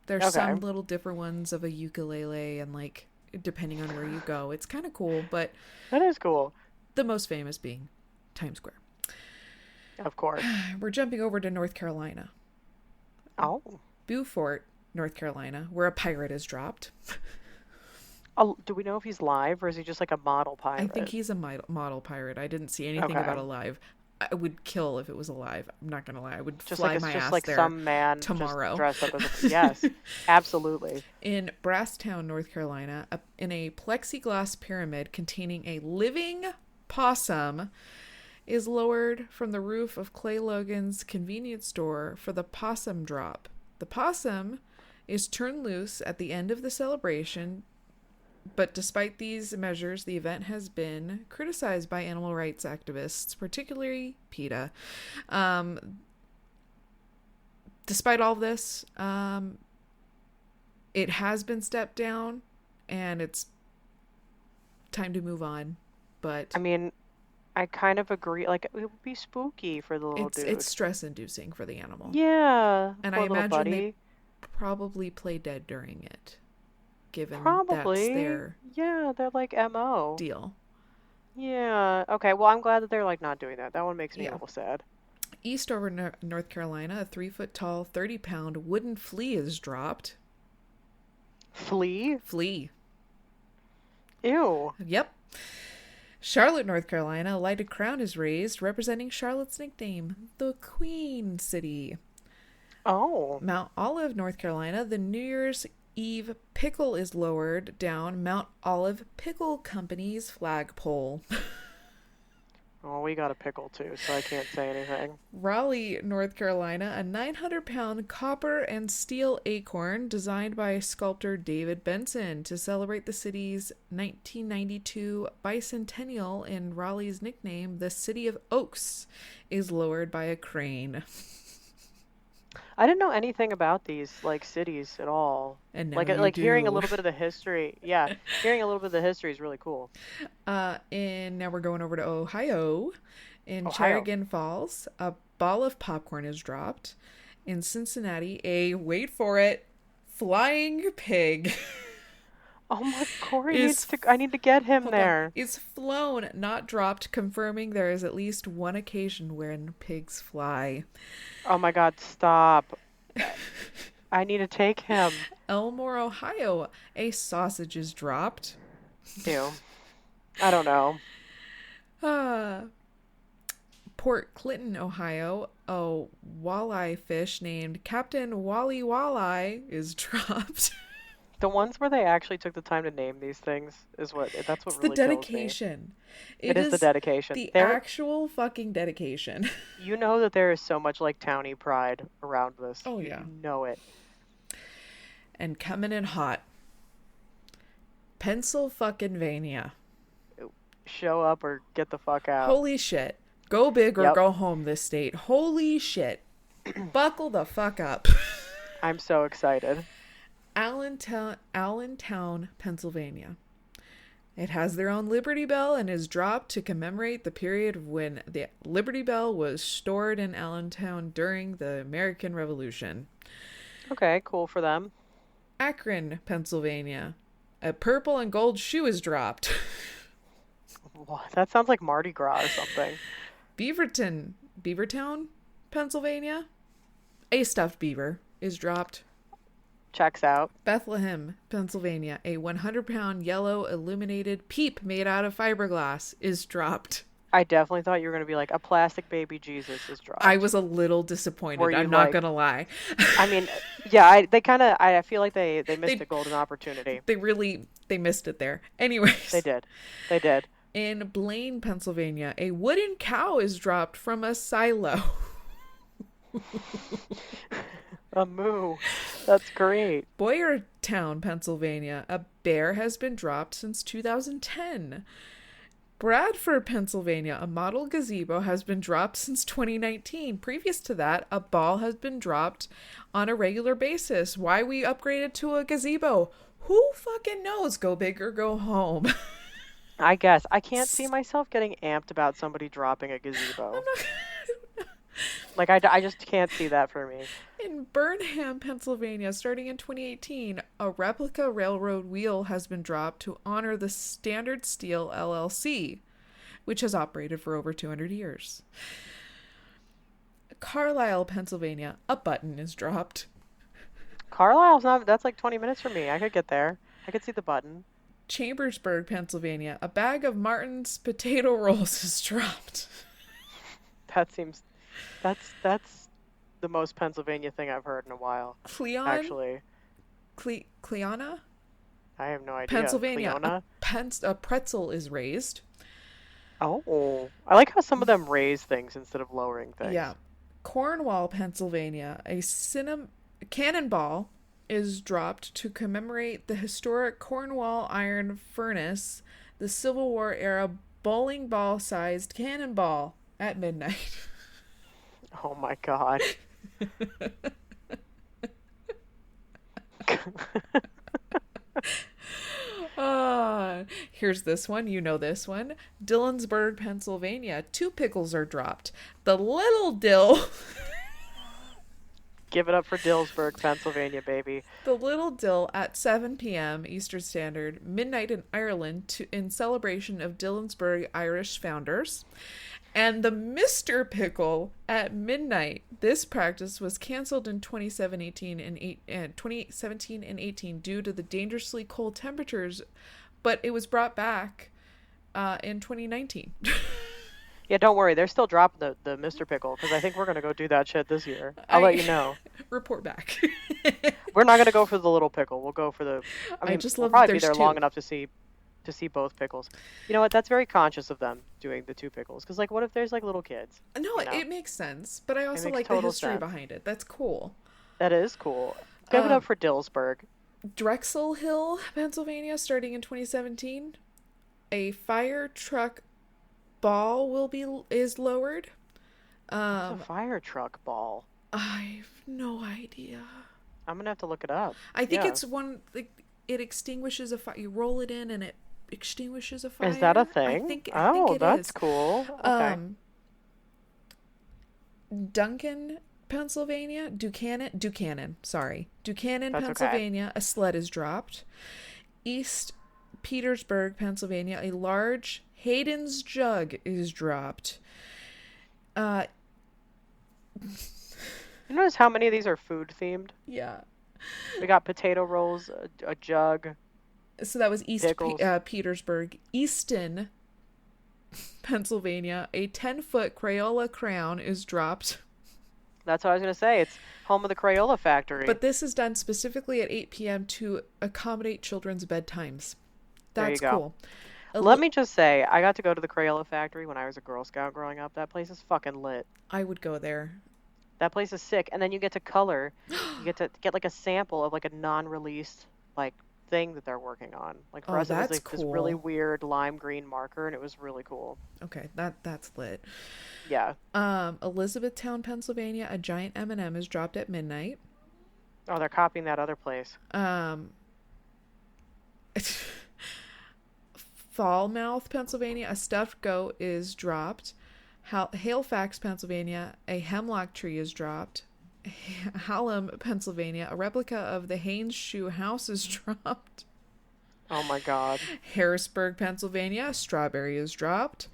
There's Okay. some little different ones of a ukulele and like depending on where you go. It's kind of cool, but That is cool. the most famous being Times Square. Of course. We're jumping over to North Carolina. Oh. Beaufort, North Carolina, where a pirate is dropped. Oh, do we know if he's live or is he just like a model pirate? I think he's a model pirate. I didn't see anything Okay. about alive. I would kill if it was alive. I'm not gonna lie. I would Just fly like my it's just ass like there some man tomorrow. just dressed up as a yes, absolutely. In Brasstown, North Carolina, in a plexiglass pyramid containing a living possum is lowered from the roof of Clay Logan's convenience store for the possum drop. The possum is turned loose at the end of the celebration, but despite these measures, the event has been criticized by animal rights activists, particularly PETA. Despite all this, it has been stepped down, and it's time to move on. But I mean, I kind of agree. Like it would be spooky for the little dude. it's stress-inducing for the animal. Yeah, And poor I little imagine buddy. they probably play dead during it, given Probably. that's their Yeah, they're like MO. deal. Yeah. Okay. Well, I'm glad that they're like not doing that. That one makes me a Yeah. little sad. Eastover, North Carolina, a 3-foot-tall, 30-pound wooden flea is dropped. Flea? Flea. Ew. Yep. Charlotte, North Carolina, a lighted crown is raised, representing Charlotte's nickname, the Queen City. Oh. Mount Olive, North Carolina, the New Year's Eve pickle is lowered down Mount Olive Pickle Company's flagpole. Oh, we got a pickle too, so I can't say anything. Raleigh, North Carolina, a 900-pound copper and steel acorn designed by sculptor David Benson to celebrate the city's 1992 bicentennial in Raleigh's nickname, the City of Oaks, is lowered by a crane. I didn't know anything about these like cities at all. And now Like you hearing a do. little bit of the history. Yeah, hearing a little bit of the history is really cool. And now we're going over to Ohio. In Ohio. Cherrigan Falls, a ball of popcorn is dropped. In Cincinnati, wait for it, flying pig Oh my, Corey is needs to. I need to get him hold on, there. is flown, not dropped, confirming there is at least one occasion when pigs fly. Oh my God, stop. I need to take him. Elmore, Ohio, a sausage is dropped. Ew. I don't know. Uh, Port Clinton, Ohio, a walleye fish named Captain Wally Walleye is dropped. The ones where they actually took the time to name these things is that's what It's the really kills me. dedication. It is the dedication. The There, actual fucking dedication. you know that there is so much like towny pride around this. Oh, You yeah. know it. And coming in hot. Pennsylvania. Show up or get the fuck out. Holy shit. Go big or Yep. go home this state. Holy shit. Buckle the fuck up. I'm so excited. Allentown, Pennsylvania. It has their own Liberty Bell and is dropped to commemorate the period when the Liberty Bell was stored in Allentown during the American Revolution. Okay, cool for them. Akron, Pennsylvania. A purple and gold shoe is dropped. What? That sounds like Mardi Gras or something. Beavertown, Pennsylvania. A stuffed beaver is dropped. Checks out. Bethlehem, Pennsylvania. A 100-pound yellow illuminated peep made out of fiberglass is dropped. I definitely thought you were going to be like, a plastic baby Jesus is dropped. I was a little disappointed. I'm not going to lie. I mean, yeah, I feel like they missed a golden opportunity. They missed it there. Anyways. They did. In Blaine, Pennsylvania, a wooden cow is dropped from a silo. A moo. That's great. Boyertown, Pennsylvania, a bear has been dropped since 2010. Bradford, Pennsylvania, a model gazebo has been dropped since 2019. Previous to that, a ball has been dropped on a regular basis. Why we upgraded to a gazebo? Who fucking knows? Go big or go home. I guess. I can't see myself getting amped about somebody dropping a gazebo. Like, I just can't see that for me. In Burnham, Pennsylvania, starting in 2018, a replica railroad wheel has been dropped to honor the Standard Steel LLC, which has operated for over 200 years. Carlisle, Pennsylvania, a button is dropped. Carlisle's not, that's like 20 minutes from me. I could get there. I could see the button. Chambersburg, Pennsylvania, a bag of Martin's potato rolls is dropped. That's the most Pennsylvania thing I've heard in a while. Cleon? Actually. Cleona? I have no idea. Pennsylvania, a pretzel is raised. Oh. I like how some of them raise things instead of lowering things. Yeah. Cornwall, Pennsylvania, a cannonball is dropped to commemorate the historic Cornwall iron furnace, the Civil War era bowling ball sized cannonball at midnight. Oh my god. Here's this one. You know this one. Dillonsburg, Pennsylvania. 2 pickles are dropped. The little dill. Give it up for Dillsburg, Pennsylvania, baby. The little dill at 7 p.m. Eastern Standard, midnight in Ireland, in celebration of Dillonsburg Irish founders. And the Mr. Pickle at midnight. This practice was canceled in 2017 and 18 due to the dangerously cold temperatures, but it was brought back in 2019. Yeah, don't worry. They're still dropping the Mr. Pickle because I think we're going to go do that shit this year. I'll let you know. Report back. We're not going to go for the little pickle. We'll go for the... I mean, just we'll love probably be there 2. long enough to see both pickles. You know what? That's very conscious of them doing the 2 pickles. Because, like, what if there's, like, little kids? No, it makes sense. But I also like the history behind it. That's cool. That is cool. Give it up for Dillsburg. Drexel Hill, Pennsylvania, starting in 2017. A fire truck ball is lowered. What's a fire truck ball? I've no idea. I'm gonna have to look it up. I think it's one, like, it extinguishes a fire. You roll it in and it extinguishes a fire. Is that a thing? I think that's is. Cool. Okay. Duncan, Pennsylvania. Duquesne, That's Pennsylvania. Okay. A sled is dropped. East Petersburg, Pennsylvania. A large Hayden's jug is dropped. You notice how many of these are food themed? Yeah. We got potato rolls, a jug. So that was East Petersburg. Easton, Pennsylvania. A 10-foot Crayola crayon is dropped. That's what I was going to say. It's home of the Crayola factory. But this is done specifically at 8 p.m. to accommodate children's bedtimes. That's cool. Let me just say, I got to go to the Crayola factory when I was a Girl Scout growing up. That place is fucking lit. I would go there. That place is sick. And then you get to color. You get to get like a sample of like a non-released like thing that they're working on. Like for us, it was like this really weird lime green marker, and it was really cool. Okay, that's lit. Yeah. Elizabethtown, Pennsylvania. A giant M&M is dropped at midnight. Oh, they're copying that other place. Falmouth, Pennsylvania, a stuffed goat is dropped. Halifax, Pennsylvania, a hemlock tree is dropped. Hallam, Pennsylvania, a replica of the Haynes shoe house is dropped. Oh my God. Harrisburg, Pennsylvania, a strawberry is dropped.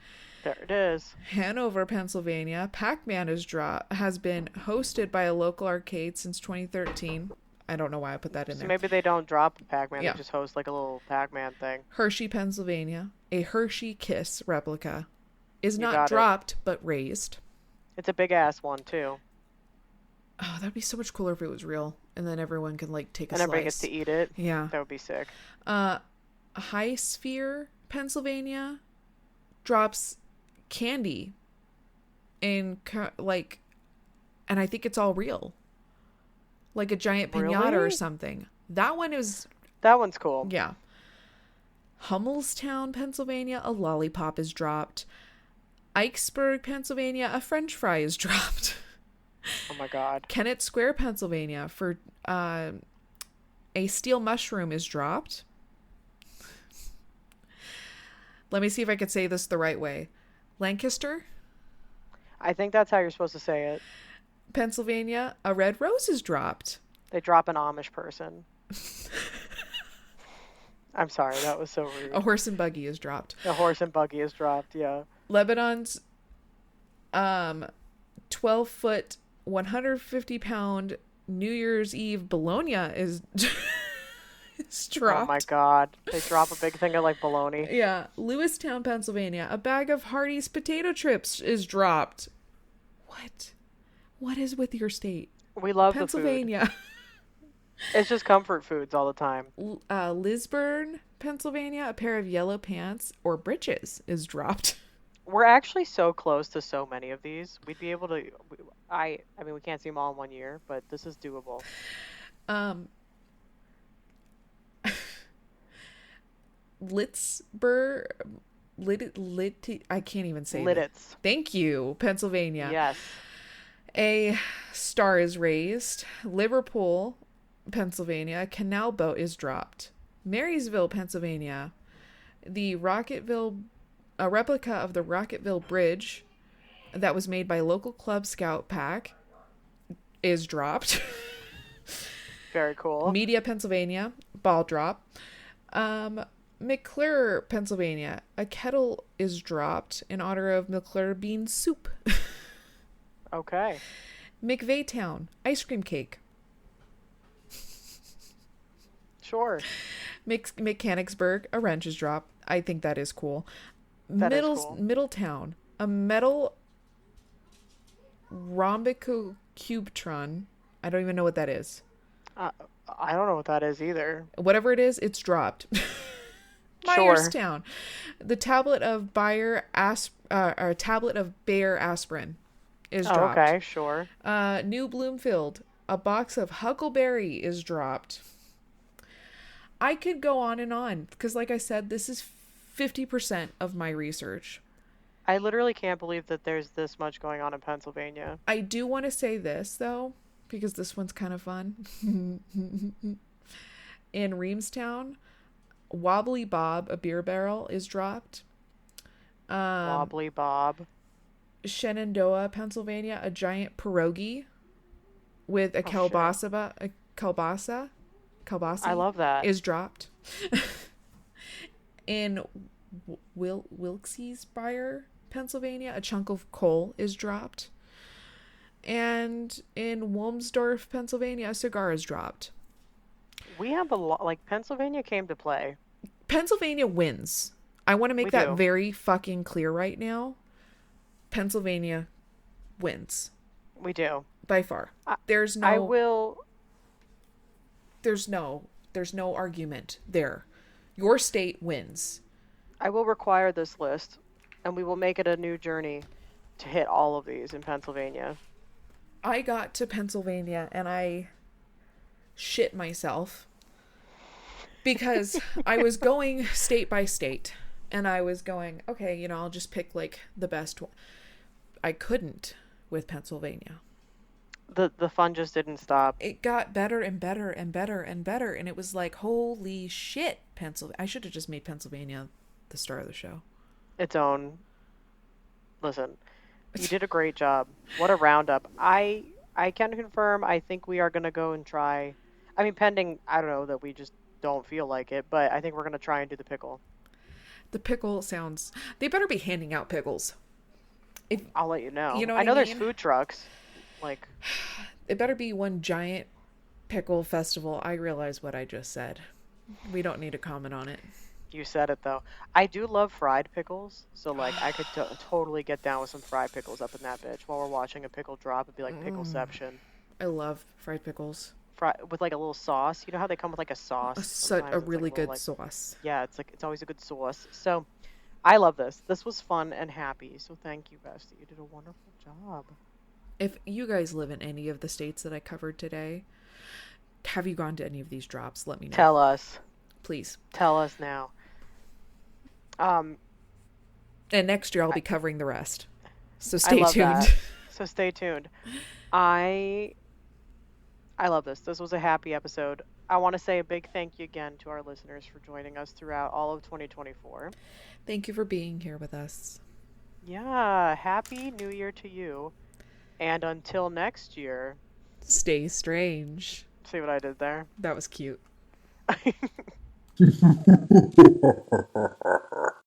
There it is. Hanover, Pennsylvania, Pac-Man has been hosted by a local arcade since 2013. I don't know why I put that in So there. maybe they don't drop Pac-Man, Yeah. they just host like a little Pac-Man thing. Hershey, Pennsylvania, a Hershey Kiss replica is You not got it. dropped but raised. It's a big ass one too. Oh, that'd be so much cooler if it was real, and then everyone can like take a And everybody slice. gets to eat it. Yeah. That would be sick. High Sphere, Pennsylvania, drops candy and and I think it's all real, like a giant pinata or Really? something. That one is, That one's cool. yeah. Hummelstown, Pennsylvania, a lollipop is dropped. Ikesburg, Pennsylvania, a French fry is dropped. Oh my God. Kennett Square, Pennsylvania, for a steel mushroom is dropped. Let me see if I could say this the right way. Lancaster, I think that's how you're supposed to say it. Pennsylvania, a red rose is dropped. They drop an Amish person. I'm sorry, that was so rude. A horse and buggy is dropped. The horse and buggy is dropped, yeah. Lebanon's 12-foot, 150-pound New Year's Eve bologna is dropped. Oh my God. They drop a big thing of like bologna. Yeah. Lewistown, Pennsylvania, a bag of Hardee's potato chips is dropped. What? What is with your state? We love the food. Pennsylvania. It's just comfort foods all the time. Lisburn, Pennsylvania, a pair of yellow pants or breeches is dropped. We're actually so close to so many of these. We'd be able to. I mean, we can't see them all in 1 year, but this is doable. Litzburg, I can't even say that. Lidditz. Thank you, Pennsylvania. Yes. A star is raised. Liverpool, Pennsylvania, a canal boat is dropped. Marysville, Pennsylvania, a replica of the Rocketville Bridge that was made by local Club Scout pack is dropped. Very cool. Media, Pennsylvania, ball drop. McClure, Pennsylvania, a kettle is dropped in honor of McClure bean soup. Okay. McVeytown, ice cream cake. Sure. Mechanicsburg, a wrench is dropped. I think that is cool. That is cool. Middletown, a metal rhombicubetron. I don't even know what that is. I don't know what that is either. Whatever it is, it's dropped. Sure. Myerstown, the tablet of Bayer aspirin is dropped. Okay, sure. New Bloomfield, a box of Huckleberry is dropped. I could go on and on because, like I said, this is 50% of my research. I literally can't believe that there's this much going on in Pennsylvania. I do want to say this, though, because this one's kind of fun. In Reamstown, Wobbly Bob, a beer barrel, is dropped. Wobbly Bob. Shenandoah, Pennsylvania, a giant pierogi with a kielbasa. I love that. Is dropped. In Wilkes-Barre, Pennsylvania, a chunk of coal is dropped. And in Wilmsdorf, Pennsylvania, a cigar is dropped. We have a lot. Like, Pennsylvania came to play. Pennsylvania wins. I want to make We that do. very fucking clear right now. Pennsylvania wins. We do. By far. There's I will. There's no argument there. Your state wins. I will require this list, and we will make it a new journey to hit all of these in Pennsylvania. I got to Pennsylvania and I shit myself because I was going state by state and I was going, okay, I'll just pick like the best one. I couldn't with Pennsylvania. The fun just didn't stop. It got better and better and better and better, and it was like, holy shit, Pennsylvania. I should have just made Pennsylvania the star of the show. its own. Listen, you did a great job. What a roundup. I can confirm. I think we are gonna go and try. I mean, pending. I don't know that we just don't feel like it, but I think we're gonna try and do the pickle. The pickle sounds. They better be handing out pickles. If I'll let you you know. know I what I know there's mean. food trucks. Like It better be one giant pickle festival. I realize what I just said. We don't need to comment on it. you said it though. I do love fried pickles, so like I could totally get down with some fried pickles up in that bitch while we're watching a pickle drop. It'd be like pickleception. I love fried pickles. Fry with like a little sauce. You know how they come with like a sauce? Such a Sometimes it's like a really little good like sauce. yeah, it's always a good sauce. So I love this. This was fun and happy. So thank you, Bestie. You did a wonderful job. If you guys live in any of the states that I covered today, have you gone to any of these drops? Let me know. Tell us. Please. Tell us now. Um, And next year I'll I, be covering the rest. So I stay love tuned. that. So stay tuned. I I love this. This was a happy episode. I want to say a big thank you again to our listeners for joining us throughout all of 2024. Thank you for being here with us. Yeah, happy new year to you. And until next year, Stay strange. see what I did there? That was cute.